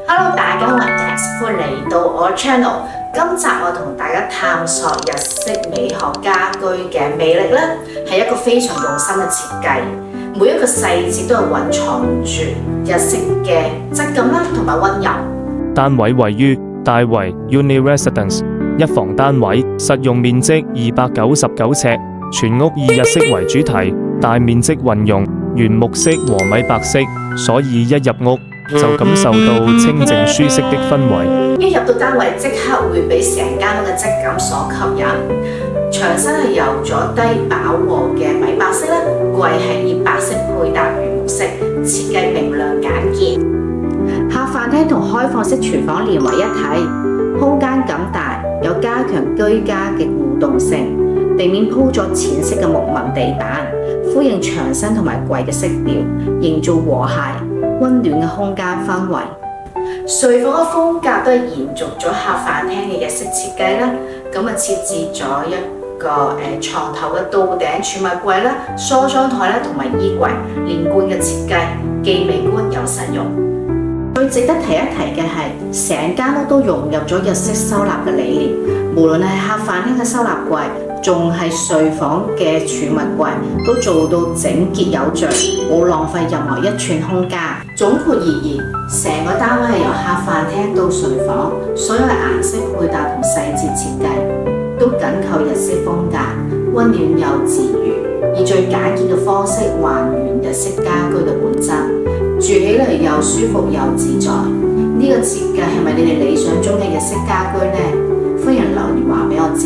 Hello， 大家好，我係 Tex， 歡迎嚟到我嘅 channel。今集我同大家探索日式美學家居嘅魅力咧，係一個非常用心嘅設計，每一個細節都係蘊藏住日式嘅質感啦，同埋溫柔。單位位於大圍 Uni Residence， 一房單位，實用面積299尺，全屋以日式為主題，大面積運用原木色和米白色，所以一入屋就感受到清靜舒適的氛圍。一入到單位，即刻會俾成間屋嘅質感所吸引。牆身係油咗低飽和嘅米白色啦，櫃係以白色配搭原木色，設計明亮簡潔。客飯廳同開放式廚房連為一體，空間感大，有加強居家嘅互動性。地面鋪咗淺色嘅木紋地板，呼應牆身同埋櫃嘅色調，營造和諧溫暖嘅空間氛圍。睡房嘅風格都係延續咗客飯廳嘅日式設計啦。咁啊設置咗一個床頭嘅到頂儲物櫃啦、梳妝台啦同埋衣櫃，連貫嘅設計，既美觀又實用。最值得提一提嘅係，成間屋都融入咗日式收納嘅理念，無論係客飯廳嘅收納櫃，仲係睡房嘅儲物櫃，都做到整潔有序，冇浪費任何一寸空間。總括而言，成個單位係由客飯廳到睡房，所有嘅顏色配搭同細節設計都緊扣日式風格，溫暖又治癒，以最簡潔嘅方式還原日式家居嘅本質，住起嚟又舒服又自在。呢個設計係咪你哋理想中嘅日式家居呢？歡迎留言話俾我知。